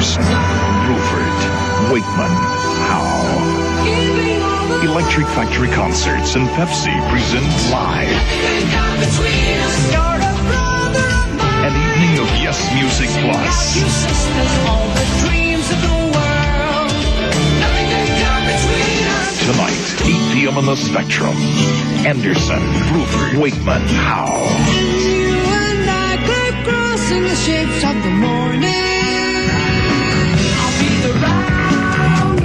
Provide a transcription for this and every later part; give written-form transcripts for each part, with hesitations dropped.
Anderson, Bruford, Wakeman, Howe. Electric Factory Concerts and Pepsi present live an evening of Yes Music Plus. Tonight, 8 p.m. on the Spectrum. Anderson, Bruford, Wakeman, Howe. You and I could cross in the shapes of the morning. I'll be the roundabout,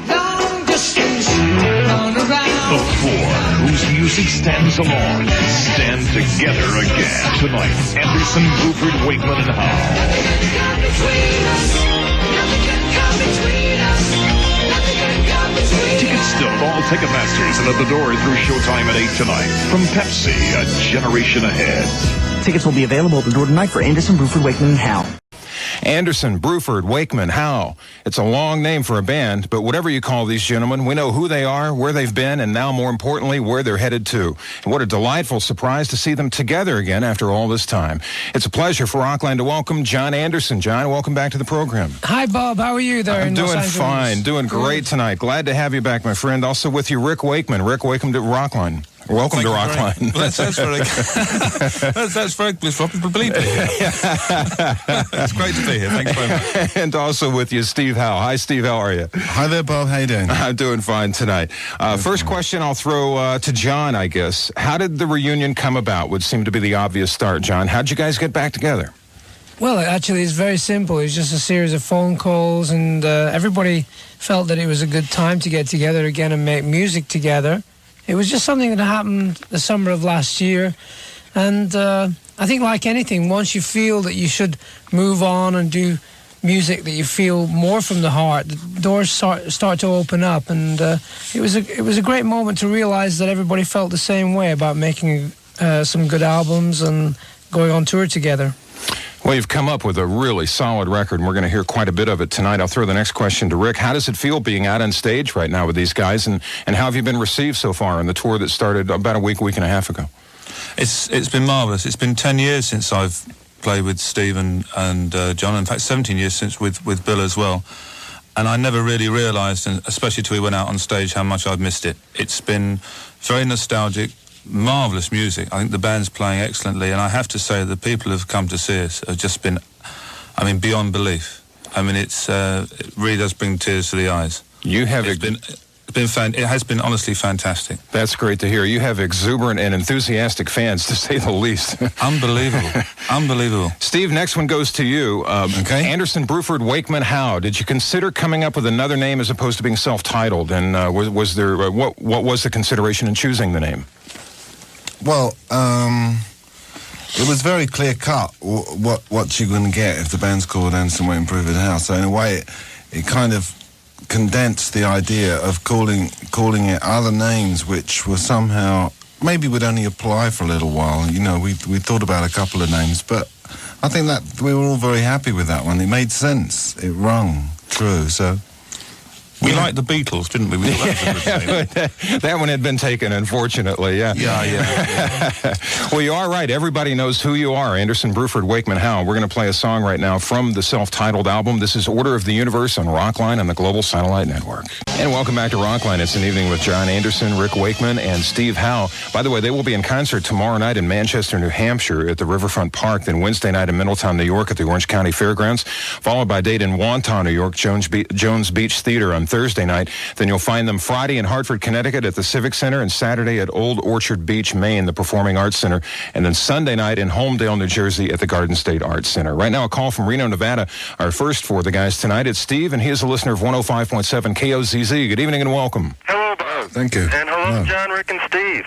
long distance, run around. The four whose music stands alone stand together again. Tonight, Anderson, Bruford, Wakeman, and Howe. Nothing can come between us. Nothing can come between us. Nothing can come between us. Tickets still at all Ticketmasters and at the door through showtime at 8 tonight. From Pepsi, a generation ahead. Tickets will be available at the door tonight for Anderson, Bruford, Wakeman, and Howe. Anderson, Bruford, Wakeman, Howe. It's a long name for a band, but whatever you call these gentlemen, we know who they are, where they've been, and now, more importantly, where they're headed to. And what a delightful surprise to see them together again after all this time. It's a pleasure for Rockline to welcome John Anderson. John, welcome back to the program. Hi, Bob. How are you there in Los doing Angeles? fine, doing great tonight. Glad to have you back, my friend. Also with you, Rick Wakeman. Rick, welcome to Rockline. Welcome to Rockline. That's very that's very probably It's great to be here. Thanks very much. And also with you, Steve Howe. Hi, Steve. How are you? Hi there, Bob. How you doing? I'm doing fine tonight. First question I'll throw to John, I guess. How did the reunion come about? Would seem to be the obvious start, John. How'd you guys get back together? Well, actually, it's very simple. It's just a series of phone calls, and everybody felt that it was a good time to get together again and make music together. It was just something that happened the summer of last year, and I think, like anything, once you feel that you should move on and do music that you feel more from the heart, the doors start to open up, and it was a great moment to realize that everybody felt the same way about making some good albums and going on tour together. Well, you've come up with a really solid record, and we're going to hear quite a bit of it tonight. I'll throw the next question to Rick. How does it feel being out on stage right now with these guys, and how have you been received so far in the tour that started about a week and a half ago? It's been marvellous. It's been 10 years since I've played with Steve and John. In fact, 17 years since with Bill as well. And I never really realised, and especially till we went out on stage, how much I've missed it. It's been very nostalgic. Marvellous music. I think the band's playing excellently, and I have to say the people who have come to see us have just been, beyond belief. It really does bring tears to the eyes. You have it has been honestly fantastic. That's great to hear. You have exuberant and enthusiastic fans, to say the least. Unbelievable. Unbelievable. Steve, next one goes to you. Okay. Anderson, Bruford, Wakeman, Howe. Did you consider coming up with another name as opposed to being self-titled? And was there what was the consideration in choosing the name? Well, it was very clear cut what you're going to get if the band's called Anderson, Wakeman, Bruford, Howe. So in a way, it kind of condensed the idea of calling it other names, which were somehow maybe would only apply for a little while. You know, we thought about a couple of names, but I think that we were all very happy with that one. It made sense. It rung true. So. We liked the Beatles, didn't we? That one had been taken, unfortunately, yeah. Yeah. Well, you are right. Everybody knows who you are, Anderson, Bruford, Wakeman, Howe. We're going to play a song right now from the self-titled album. This is Order of the Universe on Rockline and the Global Satellite Network. And welcome back to Rockline. It's an evening with John Anderson, Rick Wakeman, and Steve Howe. By the way, they will be in concert tomorrow night in Manchester, New Hampshire at the Riverfront Park, then Wednesday night in Middletown, New York at the Orange County Fairgrounds, followed by a date in Wantagh, New York, Jones Beach Theater on Thursday night. Then you'll find them Friday in Hartford, Connecticut at the Civic Center, and Saturday at Old Orchard Beach, Maine, the Performing Arts Center, and then Sunday night in Holmdel, New Jersey at the Garden State Arts Center. Right now, a call from Reno, Nevada. Our first for the guys tonight. It's Steve, and he is a listener of 105.7 KOZZ. Good evening and welcome. Hello, Bob. Thank you. And hello, John, Rick, and Steve.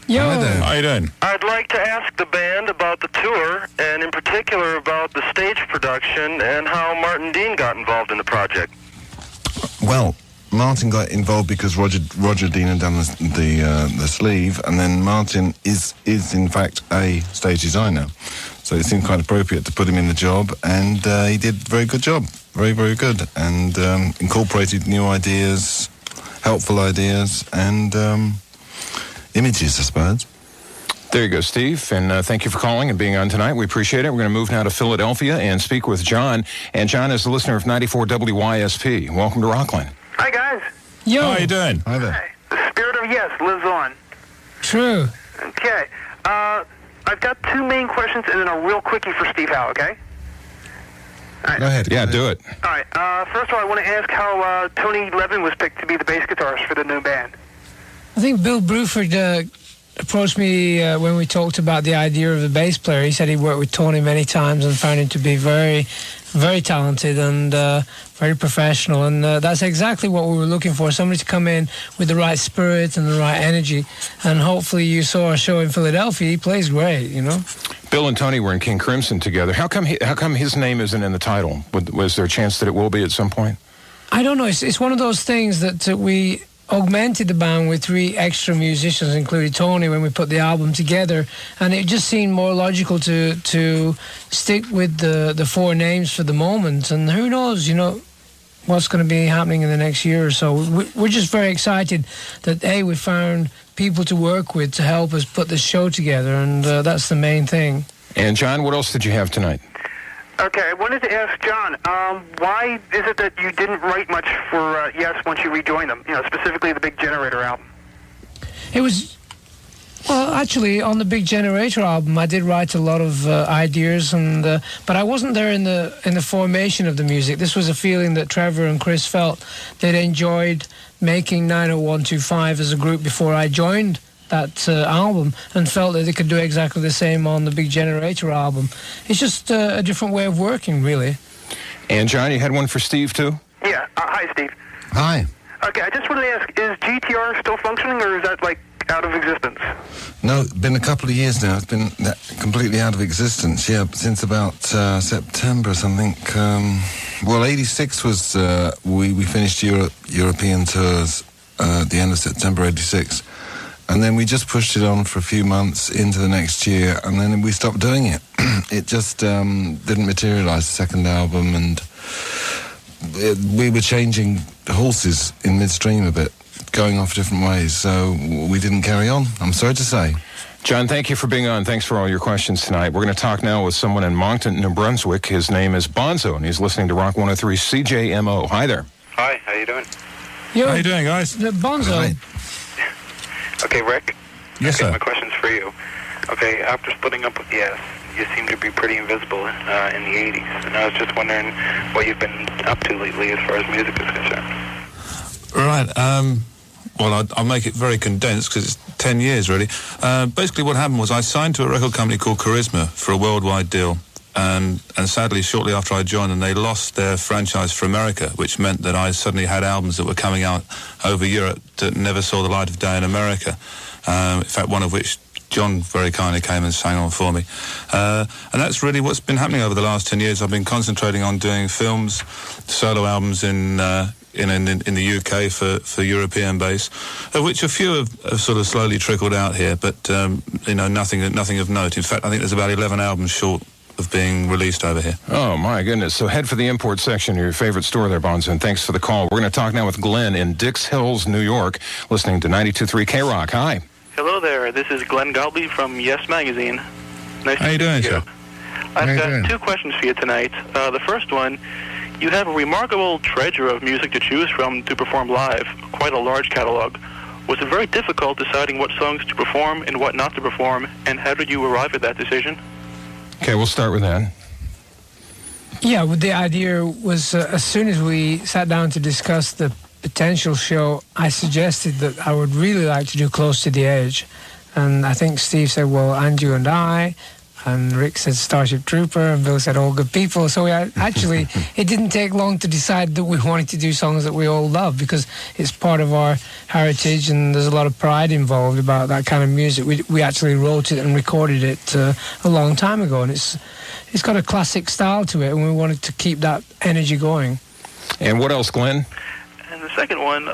Yo. Hi there. How you doing? I'd like to ask the band about the tour, and in particular about the stage production and how Martin Dean got involved in the project. Well, Martin got involved because Roger Dean had done the sleeve, and then Martin is in fact a stage designer, so it seemed quite appropriate to put him in the job, and he did a very good job, very, very good, and incorporated new ideas, helpful ideas, and images, I suppose. There you go, Steve, and thank you for calling and being on tonight. We appreciate it. We're going to move now to Philadelphia and speak with John. And John is the listener of 94 WYSP. Welcome to Rockline. Hi, guys. Yo. How are you doing? Hi there. Hey. The spirit of yes lives on. True. Okay. I've got two main questions and then a real quickie for Steve Howe, okay? All right. Go ahead. Yeah, do it. All right. First of all, I want to ask how Tony Levin was picked to be the bass guitarist for the new band. I think Bill Bruford approached me when we talked about the idea of a bass player. He said he worked with Tony many times and found him to be very, very talented and very professional. And that's exactly what we were looking for, somebody to come in with the right spirit and the right energy. And hopefully you saw our show in Philadelphia. He plays great, you know. Bill and Tony were in King Crimson together. How come his name isn't in the title? Was there a chance that it will be at some point? I don't know. It's one of those things that we augmented the band with 3 extra musicians, including Tony, when we put the album together, and it just seemed more logical to stick with the 4 names for the moment. And who knows, you know, what's going to be happening in the next year or so. We're just very excited that we found people to work with to help us put this show together, and that's the main thing. And John, what else did you have tonight? Okay, I wanted to ask John, why is it that you didn't write much for Yes once you rejoined them? You know, specifically the Big Generator album. It was, well, actually, on the Big Generator album, I did write a lot of ideas, and but I wasn't there in the formation of the music. This was a feeling that Trevor and Chris felt they'd enjoyed making 90125 as a group before I joined that album, and felt that they could do exactly the same on the Big Generator album. It's just a different way of working, really. And John, you had one for Steve, too? Yeah. Hi, Steve. Hi. Okay, I just wanted to ask, is GTR still functioning, or is that, like, out of existence? No, it's been a couple of years now. It's been completely out of existence, yeah, since about September or something. Well, 86 was, we finished European tours at the end of September 86. And then we just pushed it on for a few months into the next year, and then we stopped doing it. It just didn't materialize, the second album, and we were changing horses in midstream a bit, going off different ways, so we didn't carry on, I'm sorry to say. John, thank you for being on. Thanks for all your questions tonight. We're going to talk now with someone in Moncton, New Brunswick. His name is Bonzo, and he's listening to Rock 103 CJMO. Hi there. Hi, how you doing? Yo, How you doing, guys? Bonzo. Hi. Okay, Rick? Yes, okay, sir. my question's for you. Okay, after splitting up with Yes, you seem to be pretty invisible in the 80s, and I was just wondering what you've been up to lately as far as music is concerned. Right, well, I'll make it very condensed because it's 10 years, really. Basically, what happened was I signed to a record company called Charisma for a worldwide deal. And sadly, shortly after I joined them, they lost their franchise for America, which meant that I suddenly had albums that were coming out over Europe that never saw the light of day in America. In fact, one of which John very kindly came and sang on for me. And that's really what's been happening over the last 10 years. I've been concentrating on doing films, solo albums in the UK for European base, of which a few have sort of slowly trickled out here, but nothing of note. In fact, I think there's about 11 albums short of being released over here. Oh, my goodness. So head for the import section of your favorite store there, Bonzo, and thanks for the call. We're going to talk now with Glenn in Dix Hills, New York, listening to 92.3 K-Rock. Hi. Hello there. This is Glenn Galby from Yes Magazine. Nice How you doing, sir? I've got 2 questions for you tonight. The first one, you have a remarkable treasure of music to choose from to perform live, quite a large catalog. Was it very difficult deciding what songs to perform and what not to perform, and how did you arrive at that decision? Okay, we'll start with that. Yeah, well, the idea was as soon as we sat down to discuss the potential show, I suggested that I would really like to do Close to the Edge. And I think Steve said, well, Andrew and I, and Rick said Starship Trooper, and Bill said All Good People. So we actually, it didn't take long to decide that we wanted to do songs that we all love, because it's part of our heritage and there's a lot of pride involved about that kind of music. We actually wrote it and recorded it a long time ago, and it's got a classic style to it, and we wanted to keep that energy going. And what else, Glenn? And the second one,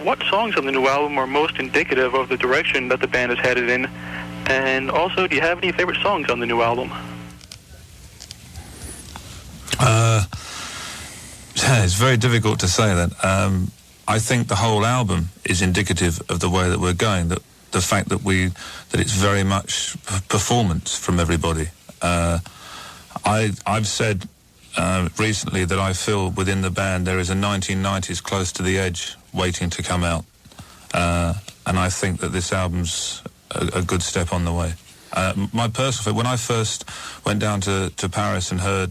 what songs on the new album are most indicative of the direction that the band is headed in? And also, do you have any favorite songs on the new album? It's very difficult to say that. I think the whole album is indicative of the way that we're going, that the fact that it's very much performance from everybody. I've said recently that I feel within the band there is a 1990s Close to the Edge waiting to come out, and I think that this album's a good step on the way. My personal, when I first went down to Paris and heard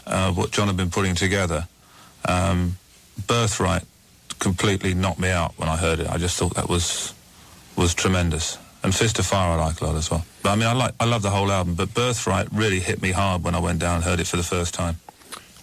what John had been putting together, Birthright completely knocked me out when I heard it. I just thought that was tremendous. And Fist of Fire I like a lot as well. But I mean, I love the whole album, but Birthright really hit me hard when I went down and heard it for the first time.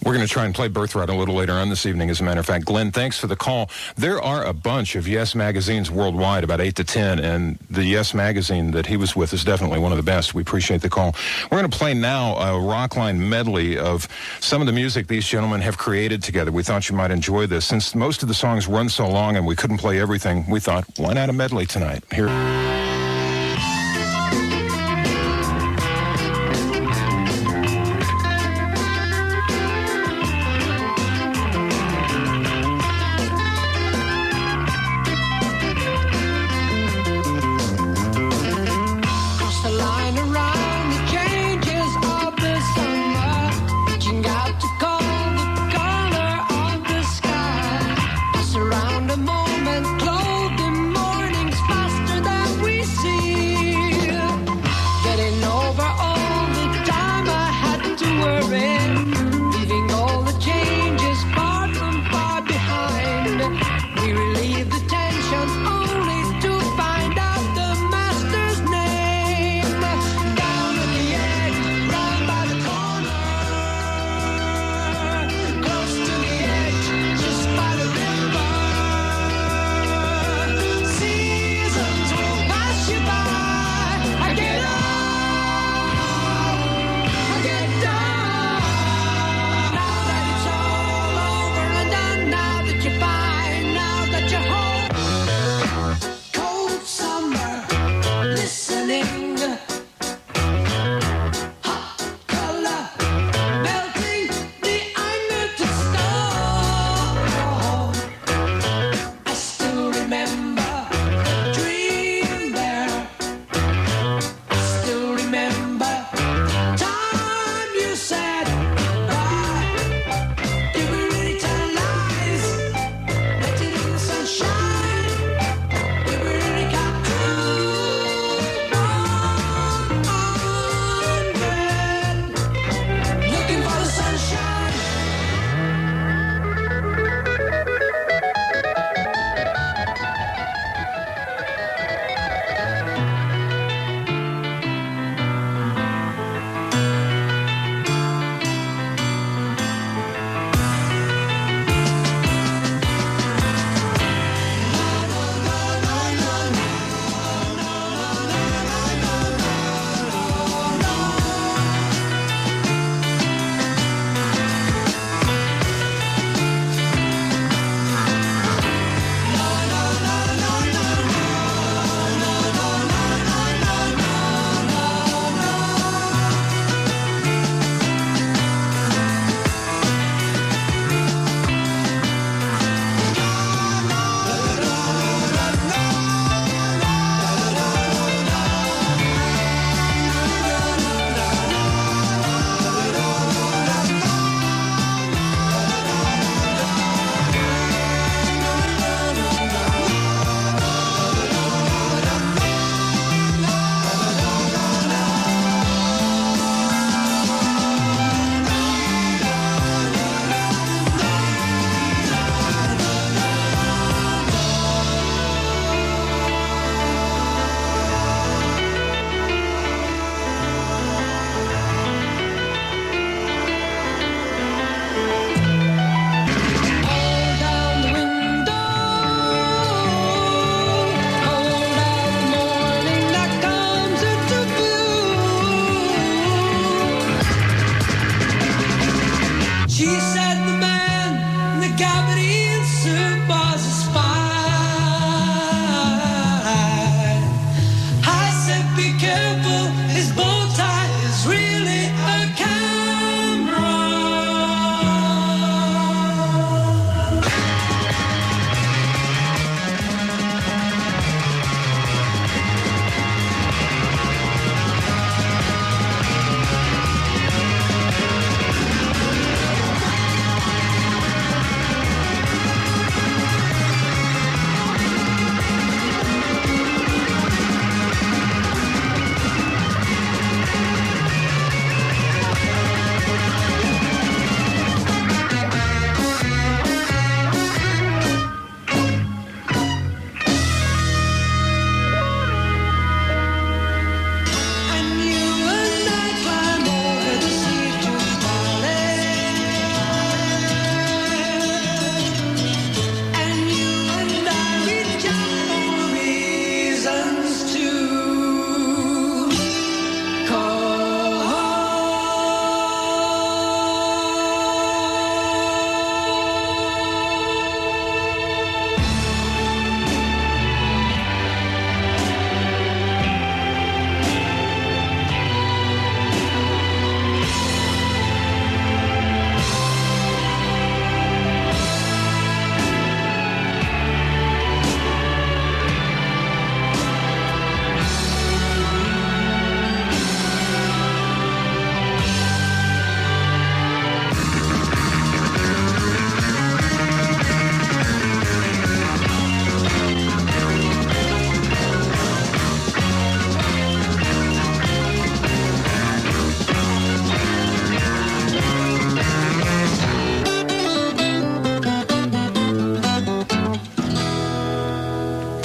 We're going to try and play Birthright a little later on this evening, as a matter of fact. Glenn, thanks for the call. There are a bunch of Yes magazines worldwide, about 8 to 10, and the Yes magazine that he was with is definitely one of the best. We appreciate the call. We're going to play now a Rockline medley of some of the music these gentlemen have created together. We thought you might enjoy this. Since most of the songs run so long and we couldn't play everything, we thought, why not a medley tonight? Here.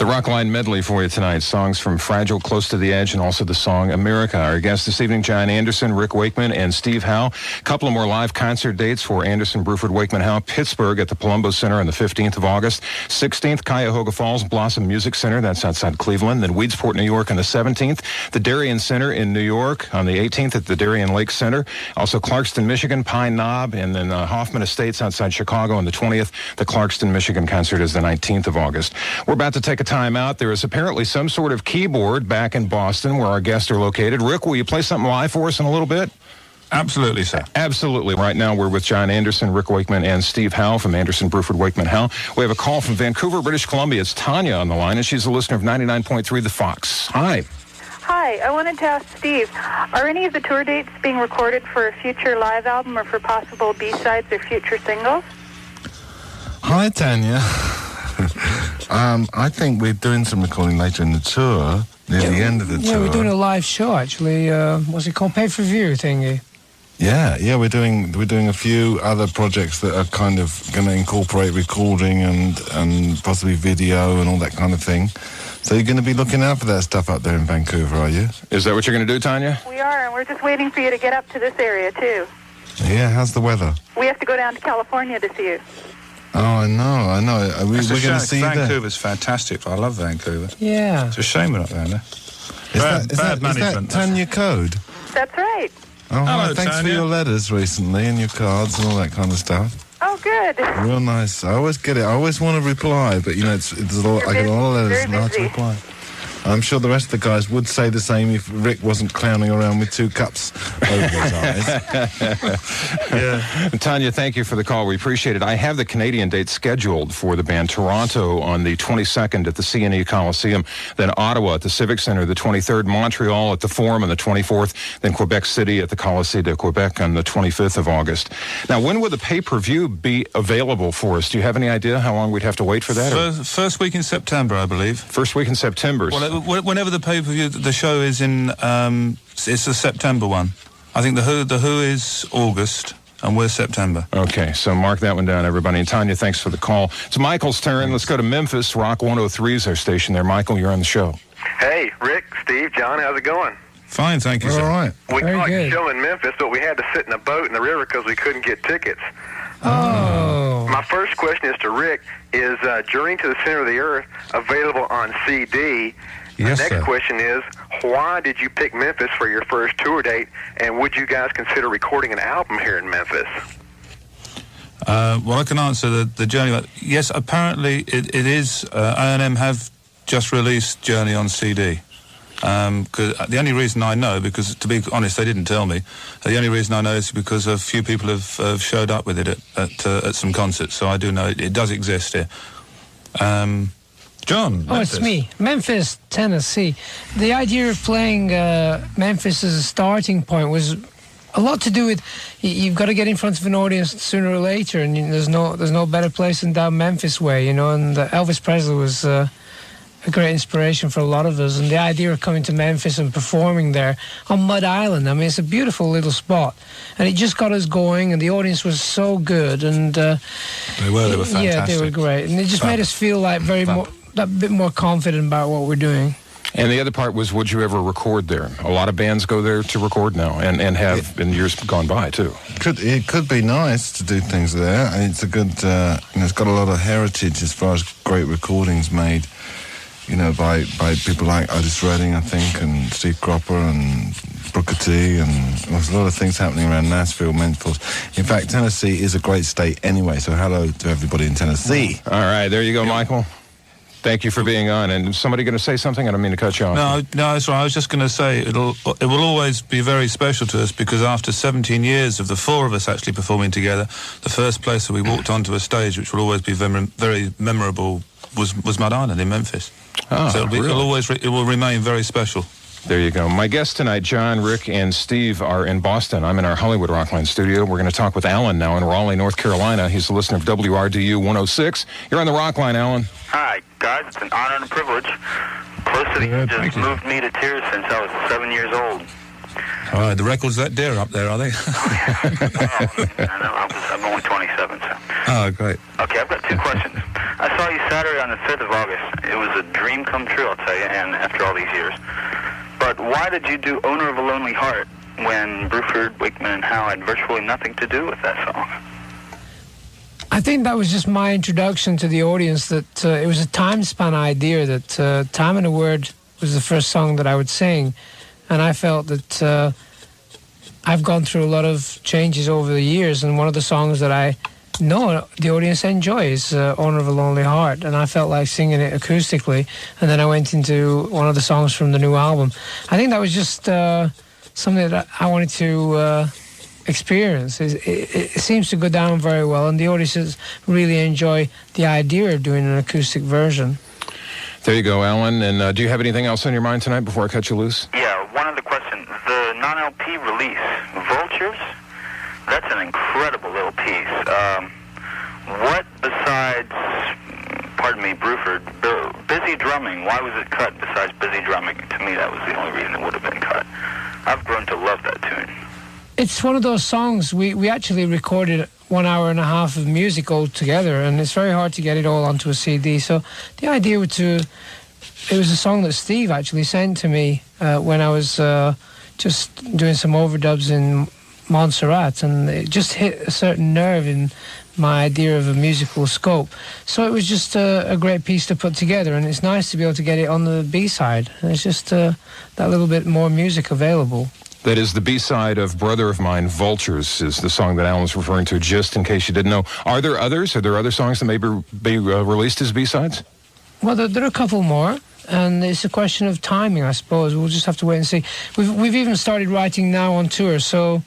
The Rockline medley for you tonight. Songs from Fragile, Close to the Edge, and also the song America. Our guests this evening, John Anderson, Rick Wakeman, and Steve Howe. A couple of more live concert dates for Anderson, Bruford, Wakeman, Howe. Pittsburgh at the Palumbo Center on the 15th of August. 16th, Cuyahoga Falls, Blossom Music Center. That's outside Cleveland. Then Weedsport, New York on the 17th. The Darien Center in New York on the 18th at the Darien Lake Center. Also Clarkston, Michigan, Pine Knob, and then Hoffman Estates outside Chicago on the 20th. The Clarkston, Michigan concert is the 19th of August. We're about to take a time out. There is apparently some sort of keyboard back in Boston where our guests are located. Rick, will you play something live for us in a little bit? Absolutely, sir. Absolutely. Right now we're with John Anderson, Rick Wakeman, and Steve Howe from Anderson, Bruford, Wakeman, Howe. We have a call from Vancouver, British Columbia. It's Tanya on the line, and she's a listener of 99.3 The Fox. Hi. Hi, I wanted to ask Steve, are any of the tour dates being recorded for a future live album or for possible B-sides or future singles? Hi, Tanya. I think we're doing some recording later in the tour, near the end of the tour. Yeah, we're doing a live show, actually. What's it called? Pay-per-view thingy. Yeah, we're doing a few other projects that are kind of going to incorporate recording and possibly video and all that kind of thing. So you're going to be looking out for that stuff up there in Vancouver, are you? Is that what you're going to do, Tanya? We are, and we're just waiting for you to get up to this area, too. Yeah, how's the weather? We have to go down to California to see you. Oh, I know. We're going to see you there. Vancouver's fantastic. I love Vancouver. Yeah. It's a shame we're not there now. Is that Tanya Code? That's right. Oh, hello, thanks Tanya. for your letters recently and your cards and all that kind of stuff. Oh, good. Real nice. I always get it. I always want to reply, but you know, it's a lot. I get a lot of letters and I have to reply. I'm sure the rest of the guys would say the same if Rick wasn't clowning around with 2 cups over his eyes. Yeah. Tanya, thank you for the call. We appreciate it. I have the Canadian date scheduled for the band. Toronto on the 22nd at the CNE Coliseum, then Ottawa at the Civic Centre the 23rd, Montreal at the Forum on the 24th, then Quebec City at the Colisée de Quebec on the 25th of August. Now, when will the pay-per-view be available for us? Do you have any idea how long we'd have to wait for that? First week in September, I believe. First week in September. Whenever the pay-per-view, the show is in, it's the September one. I think the Who is August, and we're September. Okay, so mark that one down, everybody. And Tanya, thanks for the call. It's Michael's turn. Let's go to Memphis. Rock 103 is our station there. Michael, you're on the show. Hey, Rick, Steve, John, how's it going? Fine, thank you, sir. All right. We caught a show in Memphis, but we had to sit in a boat in the river because we couldn't get tickets. Oh. My first question is to Rick. Is Journey to the Center of the Earth available on CD? Yes, The next sir. question is, why did you pick Memphis for your first tour date, and would you guys consider recording an album here in Memphis? Well, I can answer the Journey. Yes, apparently it is. A&M have just released Journey on CD. Cause the only reason I know, because to be honest, they didn't tell me. The only reason I know is because a few people have showed up with it at some concerts. So I do know it does exist here. John. Oh, it's me. Memphis, Tennessee. The idea of playing Memphis as a starting point was a lot to do with you've got to get in front of an audience sooner or later, and there's no better place than down Memphis way, you know. And Elvis Presley was a great inspiration for a lot of us, and the idea of coming to Memphis and performing there on Mud Island, I mean, it's a beautiful little spot, and it just got us going, and the audience was so good, and they were fantastic. Yeah, they were great, and it just made us feel like a bit more confident about what we're doing. And the other part was, would you ever record there? A lot of bands go there to record now, and have in years gone by too. It could be nice to do things there. It's a good, it's got a lot of heritage as far as great recordings made, you know, by people like Otis Redding, I think, and Steve Cropper and Booker T, and there's a lot of things happening around Nashville, Memphis. In fact, Tennessee is a great state anyway, so hello to everybody in Tennessee. All right, there you go, Michael. Thank you for being on. And is somebody going to say something? I don't mean to cut you off. No, that's right. I was just going to say it will always be very special to us, because after 17 years of the 4 of us actually performing together, the first place that we walked onto a stage, which will always be very memorable, was Mud Island in Memphis. Oh, so really? It will remain very special. There you go. My guests tonight, John, Rick, and Steve, are in Boston. I'm in our Hollywood Rockline studio. We're going to talk with Alan now in Raleigh, North Carolina. He's a listener of WRDU 106. You're on the Rockline, Alan. Hi, guys. It's an honor and a privilege. Close to the Edge just moved me to tears since I was 7 years old. All right, the records that dear up there, are they? I know, I'm only 27, so. Oh, great. Okay, I've got 2 questions. I saw you Saturday on the 5th of August. It was a dream years. But why did you do Owner of a Lonely Heart when Bruford, Wakeman, and Howe had virtually nothing to do with that song? I think that was just my introduction to the audience, that it was a time span idea, that Time and a Word was the first song that I would sing. And I felt that I've gone through a lot of changes over the years, and one of the songs that I know the audience enjoys is Owner of a Lonely Heart, and I felt like singing it acoustically, and then I went into one of the songs from the new album. I think that was just something that I wanted to experience. It seems to go down very well, and the audiences really enjoy the idea of doing an acoustic version. There you go, Alan. And do you have anything else on your mind tonight before I cut you loose? Yeah, one other question. The non-LP release, Vultures, that's an incredible little piece. What besides, pardon me, Bruford, Busy Drumming, why was it cut besides Busy Drumming? To me, that was the only reason it would have been cut. I've grown to love that tune. It's one of those songs, we actually recorded 1 hour and a half of music all together, and it's very hard to get it all onto a CD. So the idea was it was a song that Steve actually sent to me when I was just doing some overdubs in Montserrat, and it just hit a certain nerve in my idea of a musical scope. So it was just a great piece to put together, and it's nice to be able to get it on the B-side. And it's just that little bit more music available. That is the B-side of Brother of Mine, Vultures, is the song that Alan was referring to, just in case you didn't know. Are there others? Are there other songs that may be released as B-sides? Well, there are a couple more, and it's a question of timing, I suppose. We'll just have to wait and see. We've even started writing now on tour, so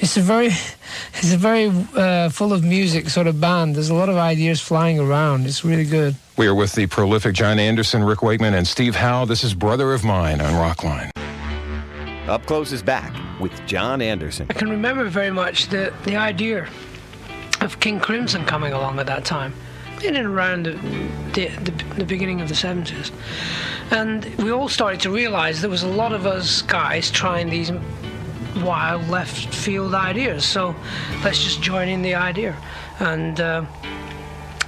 it's a very full of music sort of band. There's a lot of ideas flying around. It's really good. We are with the prolific John Anderson, Rick Wakeman, and Steve Howe. This is Brother of Mine on Rockline. Up Close is back with John Anderson. I can remember very much the idea of King Crimson coming along at that time, in and around the beginning of the 70s. And we all started to realize there was a lot of us guys trying these wild left field ideas, so let's just join in the idea. And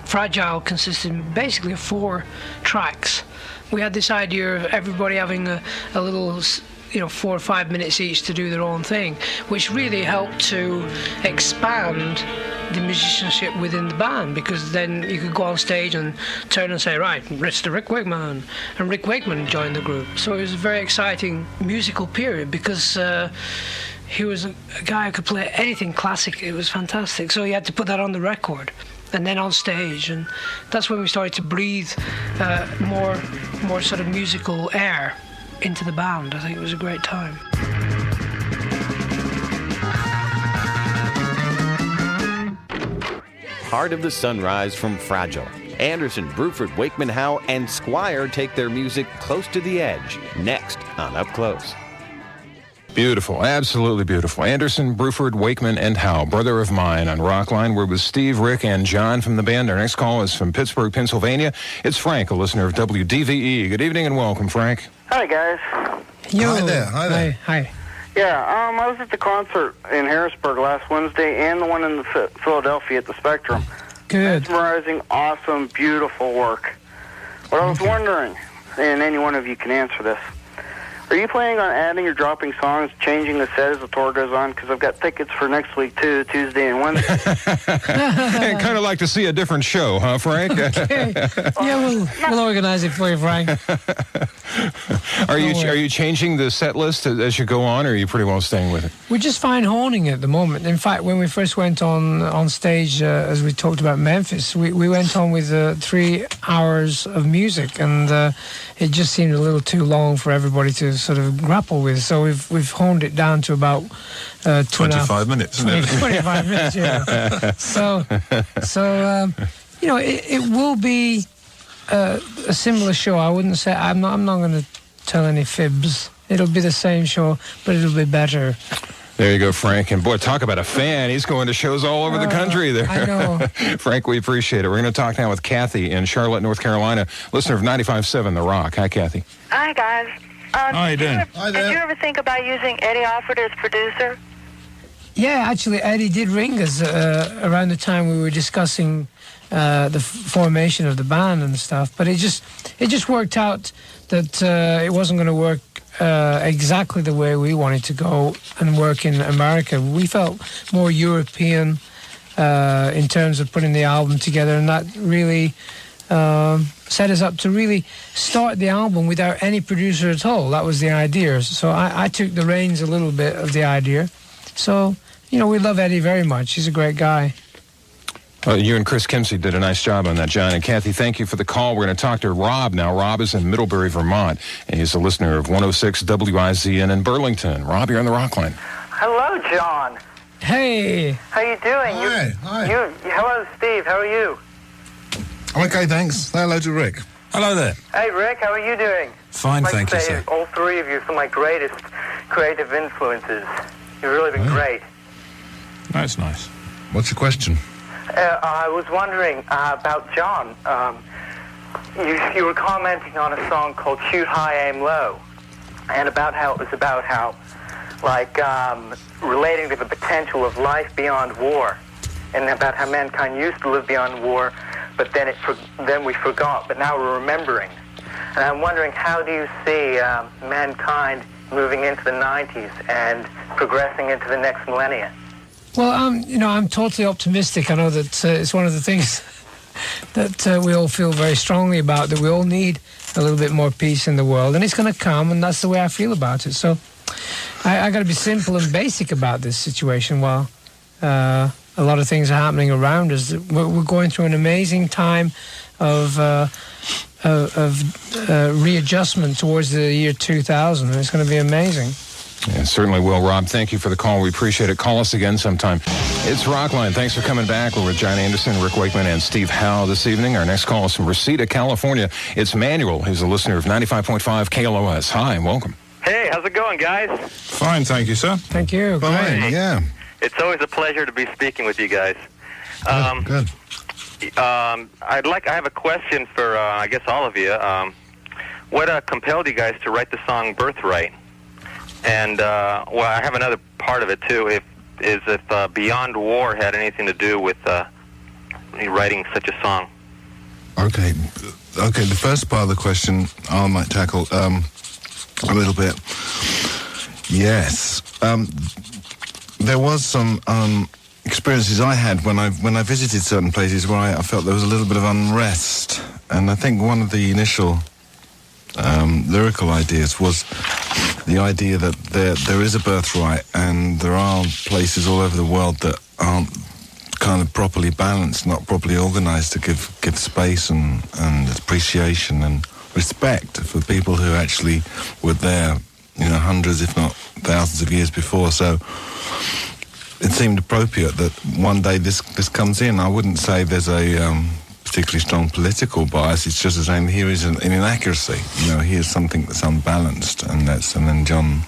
Fragile consisted basically of 4 tracks. We had this idea of everybody having a little 4 or 5 minutes each to do their own thing, which really helped to expand the musicianship within the band, because then you could go on stage and turn and say, right, it's the Rick Wakeman, and Rick Wakeman joined the group. So it was a very exciting musical period, because he was a guy who could play anything classic. It was fantastic. So he had to put that on the record and then on stage, and that's when we started to breathe more sort of musical air into the band. I think it was a great time. Heart of the Sunrise from Fragile. Anderson, Bruford, Wakeman, Howe, and Squire take their music close to the edge. Next on Up Close. Beautiful, absolutely beautiful. Anderson, Bruford, Wakeman, and Howe, Brother of Mine on Rockline. We're with Steve, Rick, and John from the band. Our next call is from Pittsburgh, Pennsylvania. It's Frank, a listener of WDVE. Good evening and welcome, Frank. Hi, guys. Yo. Hi there. Hi. Yeah, I was at the concert in Harrisburg last Wednesday and the one in Philadelphia at the Spectrum. Good. Mesmerizing, awesome, beautiful work. But I was wondering, and any one of you can answer this, are you planning on adding or dropping songs, changing the set as the tour goes on? Because I've got tickets for next week, too, Tuesday and Wednesday. And kind of like to see a different show, huh, Frank? Okay. Yeah, we'll organize it for you, Frank. Are you changing the set list as you go on, or are you pretty well staying with it? We're just fine honing it at the moment. In fact, when we first went on stage, as we talked about Memphis, we went on with 3 hours of music, and it just seemed a little too long for everybody to sort of grapple with. So we've honed it down to about 25 minutes, isn't it? 25 minutes, yeah. So it will be a similar show. I wouldn't say I'm not going to tell any fibs. It'll be the same show, but it'll be better. There you go, Frank. And boy, talk about a fan. He's going to shows all over the country there. I know. Frank, we appreciate it. We're going to talk now with Kathy in Charlotte, North Carolina, listener of 95.7 The Rock. Hi, Kathy. Hi, guys. How you doing? Did you ever think about using Eddie Alford as producer? Yeah, actually, Eddie did ring us around the time we were discussing the formation of the band and stuff. But it just worked out that it wasn't going to work exactly the way we wanted to go and work in America. We felt more European in terms of putting the album together, and that really set us up to really start the album without any producer at all. That was the idea. So I took the reins a little bit of the idea. So, we love Eddie very much. He's a great guy. You and Chris Kimsey did a nice job on that, John. And Kathy, thank you for the call. We're going to talk to Rob now. Rob is in Middlebury, Vermont, and he's a listener of 106 WIZN in Burlington. Rob, you're on the Rockline. Hello, John. Hey. How you doing? Hi. Hello, Steve. How are you? I'm okay, thanks. Say hello to Rick. Hello there. Hey, Rick. How are you doing? Fine, thank you, sir. All three of you are some of my greatest creative influences. You've really been great. That's nice. What's your question? I was wondering about John. You were commenting on a song called Shoot High, Aim Low, and about how it was about how, relating to the potential of life beyond war, and about how mankind used to live beyond war, but then we forgot, but now we're remembering. And I'm wondering, how do you see mankind moving into the 90s and progressing into the next millennia? Well, I'm totally optimistic. I know that it's one of the things that we all feel very strongly about, that we all need a little bit more peace in the world, and it's going to come, and that's the way I feel about it. So I got to be simple and basic about this situation. While a lot of things are happening around us, we're going through an amazing time of readjustment towards the year 2000, and it's going to be amazing. Yeah, certainly will, Rob. Thank you for the call. We appreciate it. Call us again sometime. It's Rockline. Thanks for coming back. We're with John Anderson, Rick Wakeman, and Steve Howe this evening. Our next call is from Reseda, California. It's Manuel. He's a listener of 95.5 KLOS. Hi, and welcome. Hey, how's it going, guys? Fine, thank you, sir. Thank you. Fine, yeah. It's always a pleasure to be speaking with you guys. Good. I have a question for, I guess, all of you. What compelled you guys to write the song Birthright? And, I have another part of it, too, if Beyond War had anything to do with writing such a song. Okay, the first part of the question I might tackle a little bit. Yes. There was some experiences I had when I visited certain places where I felt there was a little bit of unrest. And I think one of the initial lyrical ideas was the idea that there is a birthright, and there are places all over the world that aren't kind of properly balanced, not properly organized to give space and appreciation and respect for people who actually were there, hundreds if not thousands of years before. So it seemed appropriate that one day this comes in. I wouldn't say there's a particularly strong political bias. It's just saying here is an inaccuracy. Here's something that's unbalanced, and then John,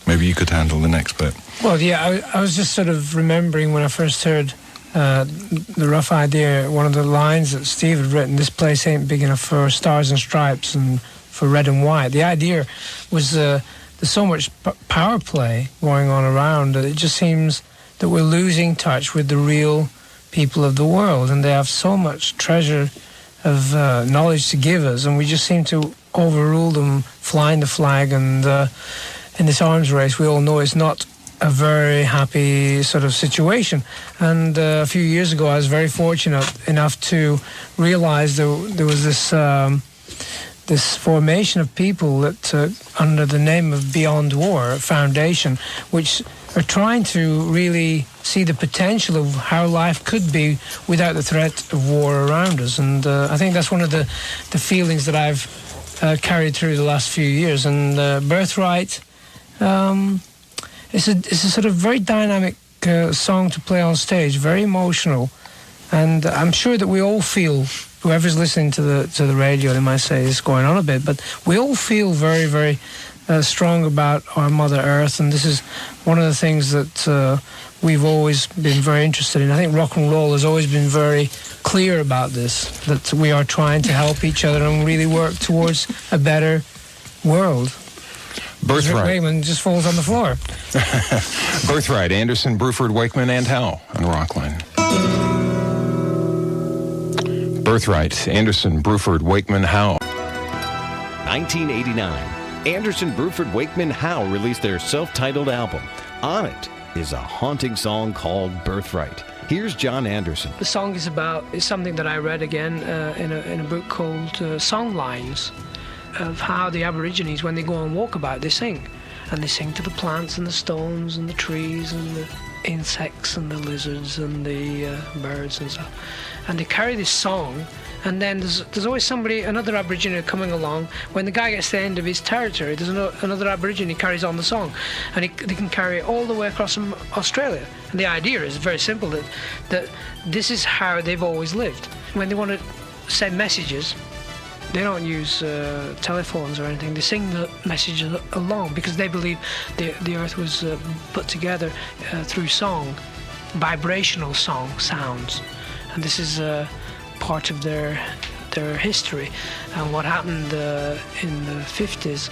maybe you could handle the next bit. Well, yeah, I was just sort of remembering when I first heard the rough idea, one of the lines that Steve had written, "This place ain't big enough for stars and stripes and for red and white." The idea was there's so much power play going on around that it just seems that we're losing touch with the real people of the world, and they have so much treasure of knowledge to give us, and we just seem to overrule them flying the flag. And in this arms race, we all know it's not a very happy sort of situation. And a few years ago, I was very fortunate enough to realize there was this formation of people that under the name of Beyond War Foundation, which are trying to really see the potential of how life could be without the threat of war around us. And I think that's one of the feelings that I've carried through the last few years. And Birthright, it's a sort of very dynamic song to play on stage, very emotional. And I'm sure that we all feel, whoever's listening to the radio, they might say it's going on a bit, but we all feel very, very strong about our Mother Earth, and this is one of the things that we've always been very interested in. I think rock and roll has always been very clear about this, that we are trying to help each other and really work towards a better world. Rick Birthright. Wakeman just falls on the floor. Birthright, Anderson, Bruford, Wakeman, and Howe on Rockline. Birthright, Anderson, Bruford, Wakeman, Howe. 1989, Anderson, Bruford, Wakeman, Howe released their self-titled album. On it is a haunting song called Birthright. Here's John Anderson. The song is something that I read again in a book called Songlines, of how the Aborigines, when they go on walkabout, they sing. And they sing to the plants and the stones and the trees and the insects and the lizards and the birds and stuff. And they carry this song, and then there's always another Aborigine coming along. When the guy gets to the end of his territory, there's another Aborigine carries on the song, and they can carry it all the way across from Australia. And the idea is very simple, that this is how they've always lived. When they want to send messages, they don't use telephones or anything. They sing the messages along, because they believe the earth was put together through song, vibrational sounds. And this is part of their history. And what happened in the 50s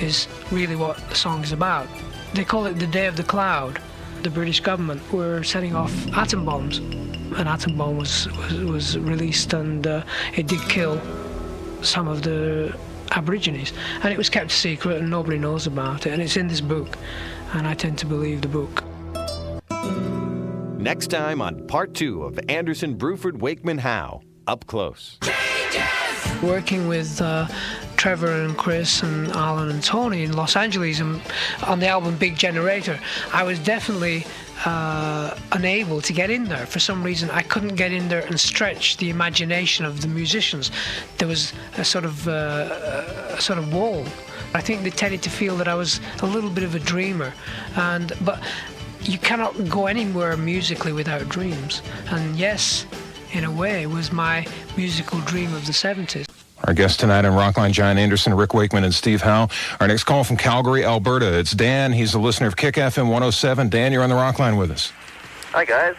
is really what the song is about. They call it the Day of the Cloud. The British government were setting off atom bombs. An atom bomb was released, and it did kill some of the Aborigines. And it was kept secret, and nobody knows about it. And it's in this book, and I tend to believe the book. Next time on part 2 of Anderson, Bruford, Wakeman, Howe, Up Close. Working with Trevor and Chris and Alan and Tony in Los Angeles and on the album Big Generator, I was definitely unable to get in there. For some reason, I couldn't get in there and stretch the imagination of the musicians. There was a sort of wall. I think they tended to feel that I was a little bit of a dreamer, but you cannot go anywhere musically without dreams. And yes, in a way, was my musical dream of the 70s. Our guests tonight on Rockline, John Anderson, Rick Wakeman, and Steve Howe. Our next call from Calgary, Alberta. It's Dan. He's a listener of Kick FM 107. Dan, you're on the Rockline with us. Hi, guys.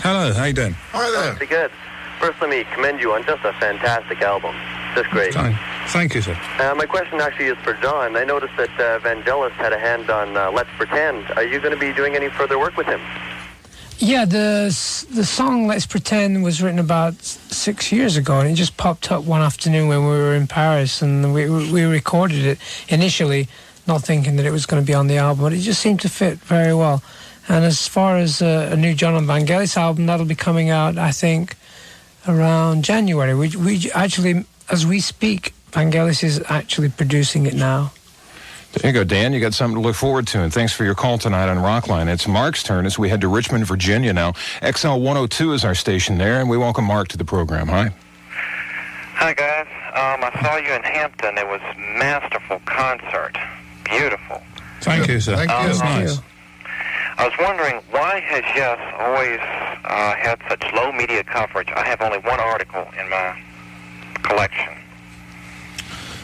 Hello, how you doing? Hi there. Pretty good. First, let me commend you on just a fantastic album. Just great. Thank you, sir. My question actually is for John. I noticed that Vangelis had a hand on Let's Pretend. Are you going to be doing any further work with him? Yeah, the song Let's Pretend was written about 6 years ago, and it just popped up one afternoon when we were in Paris, and we recorded it initially, not thinking that it was going to be on the album, but it just seemed to fit very well. And as far as a new John and Vangelis album, that'll be coming out, I think, around January. We actually, as we speak, Vangelis is actually producing it now. There you go, Dan. You got something to look forward to, and thanks for your call tonight on Rockline. It's Mark's turn as we head to Richmond, Virginia now. XL 102 is our station there, and we welcome Mark to the program. Hi. Hi, guys. I saw you in Hampton. It was a masterful concert. Beautiful. Thank you, sir. Thank you. That's nice. I was wondering, why has Yes always had such low media coverage? I have only one article in my collection.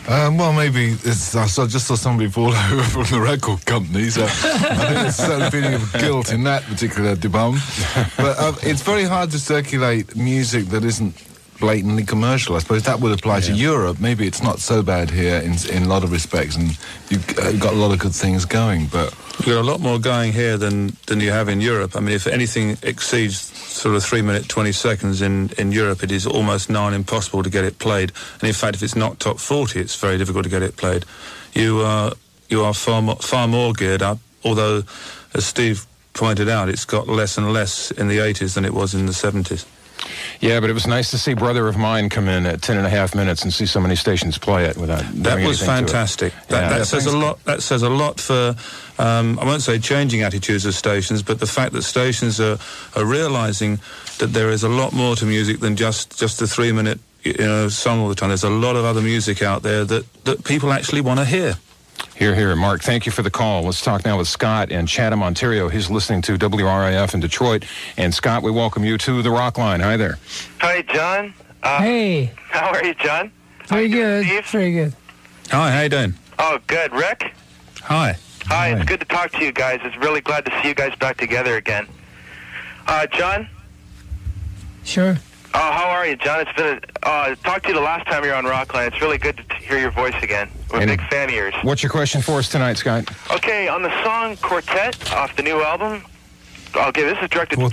Well, maybe I just saw somebody fall over from the record company, so I think there's a certain feeling of guilt in that particular debate. But it's very hard to circulate music that isn't blatantly commercial. I suppose that would apply to Europe. Maybe it's not so bad here in a lot of respects, and you've got a lot of good things going, but You've got a lot more going here than you have in Europe. I mean, if anything exceeds sort of 3 minutes, 20 seconds in Europe, it is almost nigh on impossible to get it played. And in fact, if it's not top 40, it's very difficult to get it played. You are far more geared up, although, as Steve pointed out, it's got less and less in the 80s than it was in the 70s. Yeah, but it was nice to see Brother of Mine come in at 10.5 minutes and see so many stations play it without doing That was anything fantastic. To it. That says a lot. That says a lot for, I won't say changing attitudes of stations, but the fact that stations are realising that there is a lot more to music than just the 3 minute song all the time. There's a lot of other music out there that people actually want to hear. Here. Mark, thank you for the call. Let's talk now with Scott in Chatham, Ontario. He's listening to WRIF in Detroit. And Scott, we welcome you to the Rockline. Hi there. Hi, John. Hey. How are you, John? Very good. Very good. Hi, how you doing? Oh, good. Rick? Hi. Hi, it's good to talk to you guys. It's really glad to see you guys back together again. John? Sure. How are you, John? It's been talked to you the last time you were on Rockline. It's really good to hear your voice again. We're a big fan of yours. What's your question for us tonight, Scott? Okay, on the song Quartet off the new album, this is directed to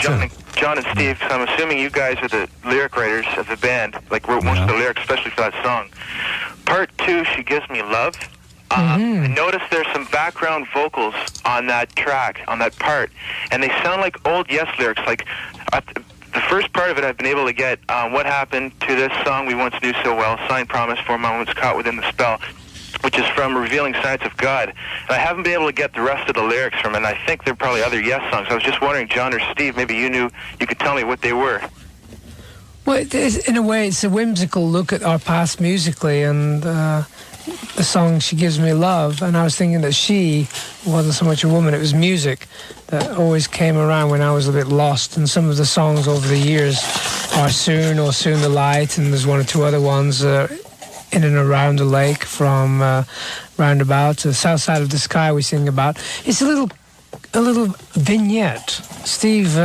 John and Steve, because I'm assuming you guys are the lyric writers of the band, like wrote most of the lyrics, especially for that song. Part 2, She Gives Me Love. I noticed there's some background vocals on that track, on that part, and they sound like old Yes lyrics. Like the first part of it I've been able to get, what happened to this song we once knew so well, Signed Promise, 4 moments caught within the spell, which is from Revealing Science of God. And I haven't been able to get the rest of the lyrics from it, and I think they're probably other Yes songs. I was just wondering, John or Steve, maybe you could tell me what they were. Well, in a way, it's a whimsical look at our past musically, and the song She Gives Me Love, and I was thinking that she wasn't so much a woman, it was music that always came around when I was a bit lost, and some of the songs over the years are Soon or Soon the Light, and there's one or two other ones, In and Around the Lake from Roundabout, the South Side of the Sky we sing about. It's a little vignette. Steve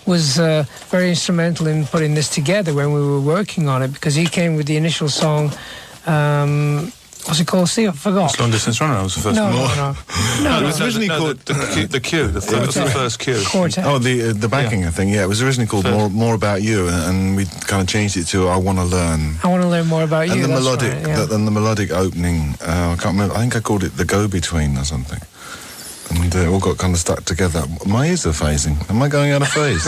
was very instrumental in putting this together when we were working on it, because he came with the initial song. What's it called, Steve? I forgot. It's Long Distance Runner. Was the first one. No, it was originally called the Cue. The first Cue. Quartet. Oh, the backing thing. Yeah, it was originally called More About You, and we kind of changed it to I Want to Learn. I Want to Learn More About You. And the that's melodic, right, the melodic opening. I can't remember. I think I called it The Go Between or something. And it all got kind of stuck together. My ears are phasing. Am I going out of phase?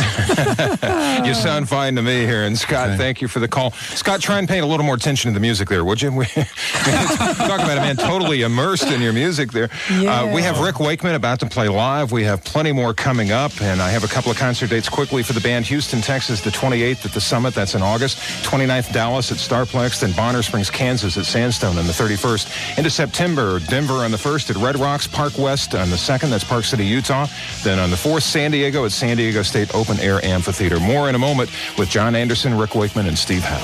You sound fine to me here. And Scott, thank you for the call. Scott, try and pay a little more attention to the music there, would you? Talk about a man totally immersed in your music there. Yeah. We have Rick Wakeman about to play live. We have plenty more coming up. And I have a couple of concert dates quickly for the band. Houston, Texas, the 28th at the Summit. That's in August. 29th, Dallas at Starplex. Then Bonner Springs, Kansas at Sandstone on the 31st. Into September, Denver on the 1st at Red Rocks, Park West on the 2nd, that's Park City, Utah. Then on the 4th, San Diego at San Diego State Open Air Amphitheater. More in a moment with John Anderson, Rick Wakeman, and Steve Howe.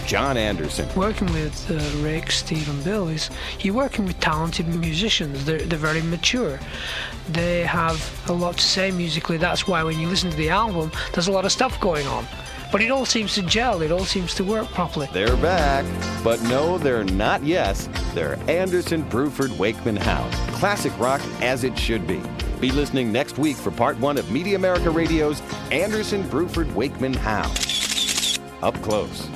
John Anderson. Working with Rick, Steve, and Bill you're working with talented musicians. They're very mature. They have a lot to say musically. That's why when you listen to the album, there's a lot of stuff going on. But it all seems to gel. It all seems to work properly. They're back. But no, they're not yes. They're Anderson, Bruford, Wakeman, Howe. Classic rock as it should be. Be listening next week for part 1 of Media America Radio's Anderson, Bruford, Wakeman, Howe. Up close.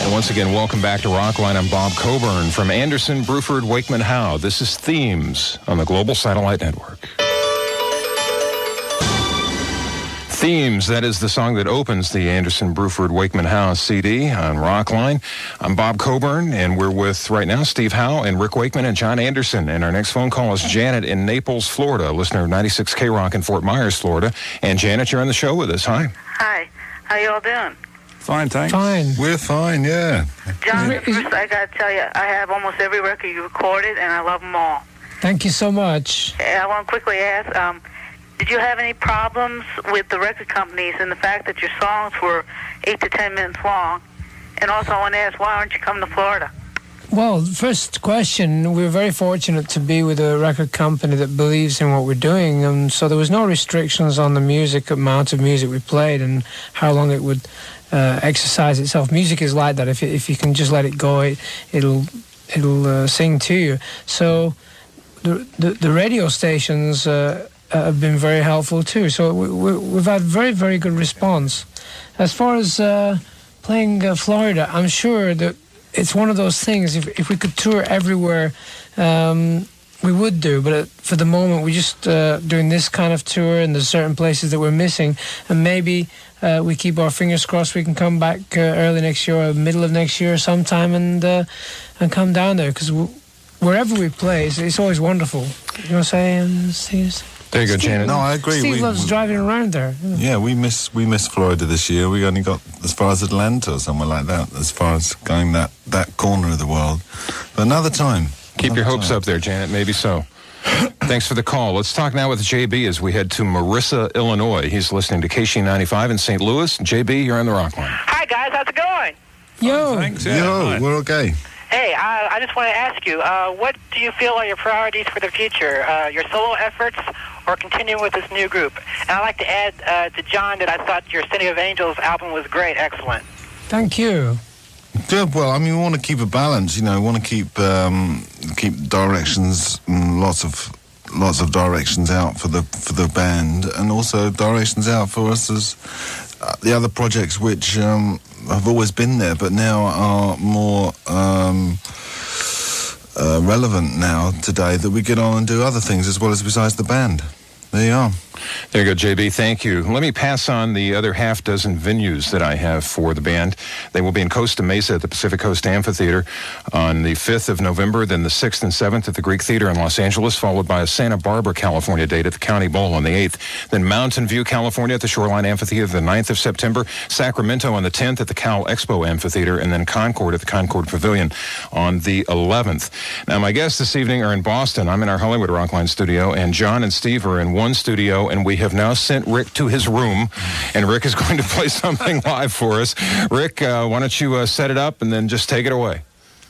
And once again, welcome back to Rockline. I'm Bob Coburn from Anderson, Bruford, Wakeman, Howe. This is Themes on the Global Satellite Network. Themes, that is the song that opens the Anderson, Bruford, Wakeman, Howe CD on Rockline. I'm Bob Coburn, and we're with, right now, Steve Howe and Rick Wakeman and John Anderson. And our next phone call is Janet in Naples, Florida, listener of 96 K-Rock in Fort Myers, Florida. And Janet, you're on the show with us. Hi. Hi. How y'all doing? Fine, thanks. Fine. We're fine, yeah. John, first I got to tell you, I have almost every record you recorded, and I love them all. Thank you so much. I want to quickly ask, did you have any problems with the record companies and the fact that your songs were 8 to 10 minutes long? And also I want to ask, why aren't you coming to Florida? Well, first question, we're very fortunate to be with a record company that believes in what we're doing, and so there was no restrictions on the music, amount of music we played, and how long it would exercise itself. Music is like that. If you can just let it go, it'll sing to you. So the radio stations have been very helpful too. So we've had very, very good response. As far as playing Florida, I'm sure that it's one of those things, if we could tour everywhere, we would do, but for the moment we're just doing this kind of tour, and there's certain places that we're missing, and maybe we keep our fingers crossed we can come back early next year or middle of next year sometime and come down there, because wherever we play, it's always wonderful. You know what I'm saying? There you go, Janet. No, I agree. Steve loves driving around there. Yeah, we miss Florida this year. We only got as far as Atlanta or somewhere like that, as far as going that corner of the world. But another time. Keep your hopes up there, Janet. Maybe so. Thanks for the call. Let's talk now with JB as we head to Marissa, Illinois. He's listening to KC95 in St. Louis. JB, you're on the Rockline. Hi, guys. How's it going? Yo. Thanks. Yeah, Yo, hi. we're okay. Hey, I just want to ask you, what do you feel are your priorities for the future? Your solo efforts or continuing with this new group? And I'd like to add to John that I thought your City of Angels album was great, excellent. Thank you. Yeah, well, I mean, we want to keep a balance, you know, we want to keep directions, lots of directions out for the band, and also directions out for us as the other projects which have always been there, but now are more relevant now today, that we get on and do other things as well as besides the band. There you are. There you go, JB. Thank you. Let me pass on the other half dozen venues that I have for the band. They will be in Costa Mesa at the Pacific Coast Amphitheater on the 5th of November, then the 6th and 7th at the Greek Theater in Los Angeles, followed by a Santa Barbara, California date at the County Bowl on the 8th. Then Mountain View, California at the Shoreline Amphitheater the 9th of September, Sacramento on the 10th at the Cal Expo Amphitheater, and then Concord at the Concord Pavilion on the 11th. Now, my guests this evening are in Boston. I'm in our Hollywood Rockline studio, and John and Steve are in one studio, and we have now sent Rick to his room, and Rick is going to play something live for us. Rick, why don't you set it up and then just take it away?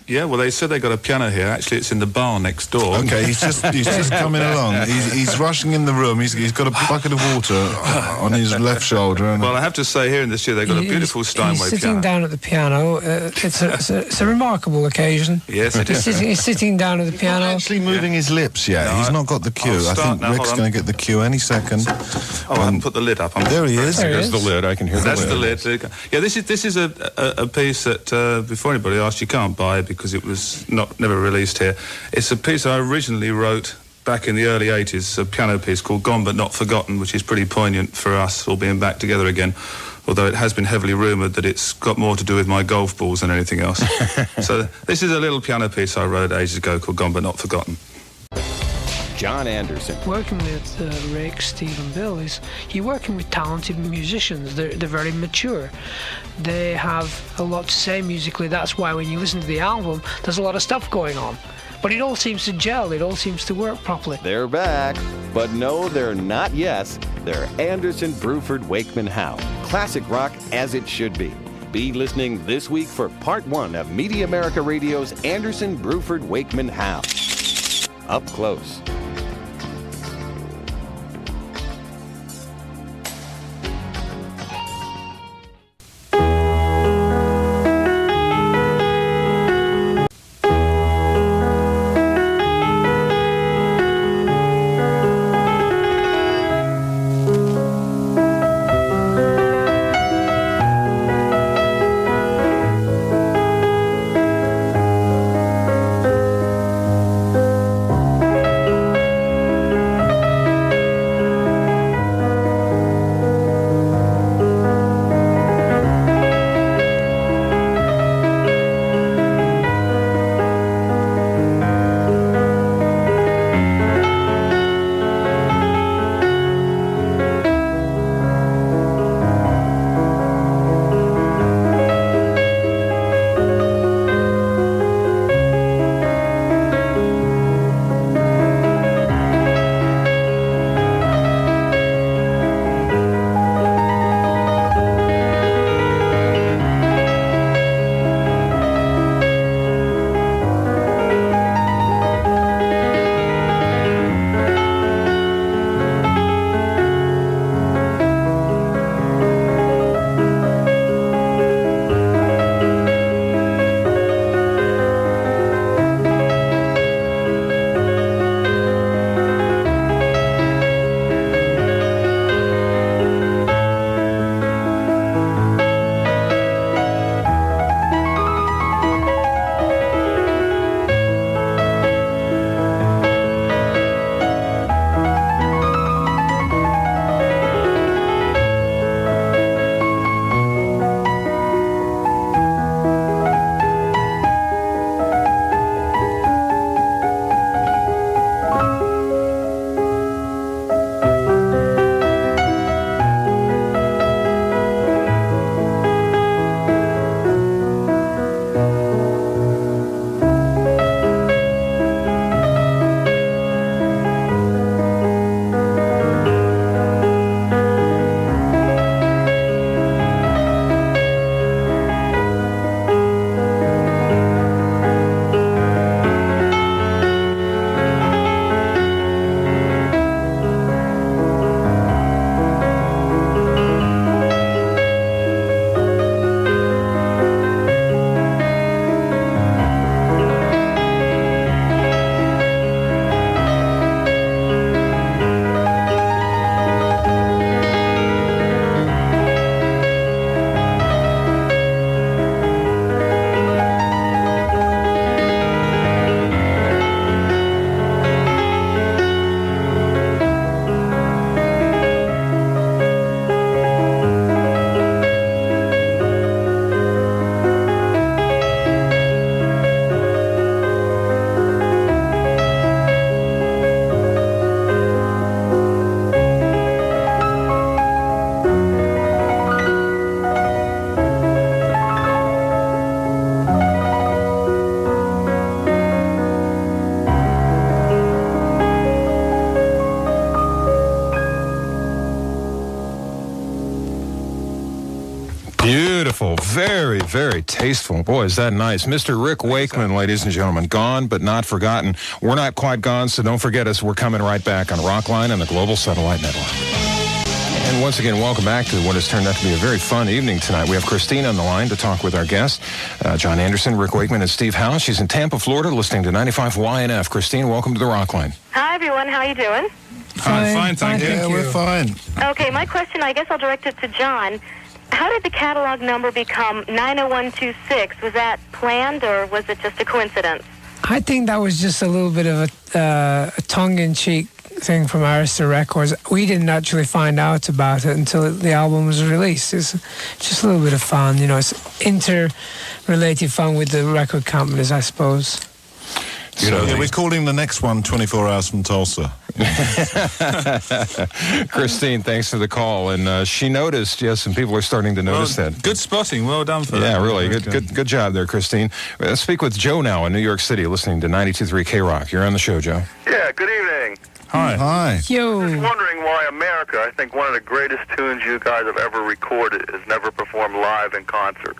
Yeah, well, they said they got a piano here. Actually, it's in the bar next door. Okay, he's just coming along. He's rushing in the room. He's got a bucket of water on his left shoulder. And well, I have to say, here in this year, they've got a beautiful Steinway He's sitting piano. down at the piano. It's a remarkable occasion. Yes, it is. He's sitting down at the piano. He's not actually moving his lips yet. No, he's not got the cue. I think now, Rick's going to get the cue any second. Oh, I haven't put the lid up. There he is. There's the lid. I can hear That's the lid. the lid. Yeah, this is a piece that, before anybody asks, you can't buy because it was never released here. It's a piece I originally wrote back in the early 80s, a piano piece called Gone But Not Forgotten, which is pretty poignant for us all being back together again, although it has been heavily rumoured that it's got more to do with my golf balls than anything else. So this is a little piano piece I wrote ages ago called Gone But Not Forgotten. John Anderson. Working with Rick, Steve and Bill, you're working with talented musicians. They're very mature. They have a lot to say musically. That's why when you listen to the album, there's a lot of stuff going on. But it all seems to gel. It all seems to work properly. They're back. But no, they're not yes. They're Anderson, Bruford, Wakeman, Howe. Classic rock as it should be. Be listening this week for part 1 of Media America Radio's Anderson, Bruford, Wakeman, Howe. Up close. Beautiful. Very, very tasteful. Boy, is that nice. Mr. Rick Wakeman, ladies and gentlemen. Gone, but not forgotten. We're not quite gone, so don't forget us. We're coming right back on Rockline and the Global Satellite Network. And once again, welcome back to what has turned out to be a very fun evening tonight. We have Christine on the line to talk with our guests, John Anderson, Rick Wakeman, and Steve Howe. She's in Tampa, Florida, listening to 95 YNF. Christine, welcome to the Rockline. Hi, everyone. How are you doing? Fine, thank you. Yeah, we're fine. Okay, my question, I guess I'll direct it to John. How did the catalog number become 90126? Was that planned, or was it just a coincidence? I think that was just a little bit of a tongue-in-cheek thing from Arista Records. We didn't actually find out about it until the album was released. It's just a little bit of fun, It's interrelated fun with the record companies, I suppose. We're calling the next one 24 Hours from Tulsa. Christine, thanks for the call. And she noticed, yes, and people are starting to notice that. Good spotting. Well done for that. Yeah, really. Good job there, Christine. Let's speak with Joe now in New York City, listening to 92.3 K-Rock. You're on the show, Joe. Yeah, good evening. Hi. Yo. Just wondering why America, I think one of the greatest tunes you guys have ever recorded, is never performed live in concert.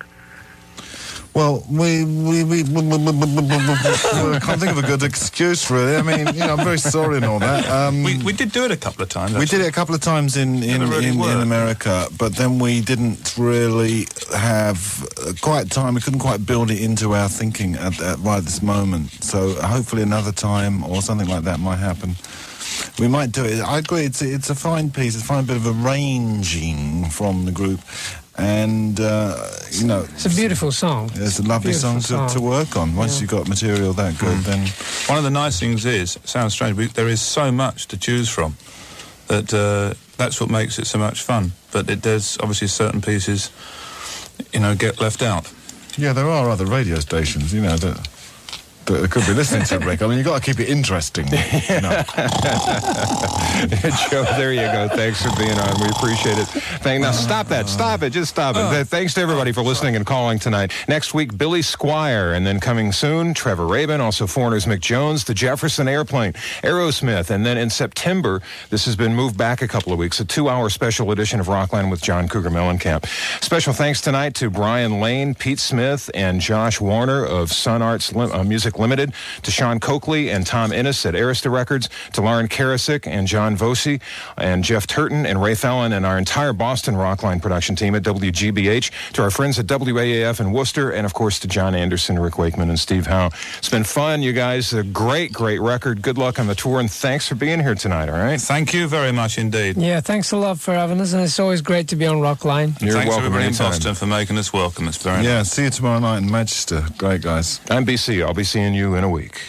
Well, we I can't think of a good excuse for it. I mean, I'm very sorry and all that. We did do it a couple of times. We did it a couple of times in America, but then we didn't really have quite time. We couldn't quite build it into our thinking at right this moment. So hopefully another time or something like that might happen. We might do it. I agree. It's a fine piece. It's a fine bit of arranging from the group. And, it's a beautiful song. It's a lovely song to work on. Once you've got material that good, then... One of the nice things is, it sounds strange, there is so much to choose from that that's what makes it so much fun. But there's obviously certain pieces, get left out. Yeah, there are other radio stations, that could be listening to Rick. I mean, you've got to keep it interesting. Joe, there you go. Thanks for being on. We appreciate it. Now, stop that. Stop it. Just stop it. Thanks to everybody for listening and calling tonight. Next week, Billy Squire. And then coming soon, Trevor Rabin, also Foreigners, Mick Jones, the Jefferson Airplane, Aerosmith. And then in September, this has been moved back a couple of weeks, a 2-hour special edition of Rockline with John Cougar Mellencamp. Special thanks tonight to Brian Lane, Pete Smith, and Josh Warner of Sun Arts Music Limited, to Sean Coakley and Tom Innes at Arista Records, to Lauren Karasik and John Vosi and Jeff Turton and Ray Fallon and our entire Boston Rockline production team at WGBH, to our friends at WAAF in Worcester, and of course to John Anderson, Rick Wakeman, and Steve Howe. It's been fun, you guys. A great record. Good luck on the tour, and thanks for being here tonight, all right? Thank you very much indeed. Yeah, thanks a lot for having us, and it's always great to be on Rockline. Thanks everybody in Boston for making us welcome. It's very nice. Yeah, see you tomorrow night in Manchester. Great, guys. I'm BC. I'll be seeing you in a week.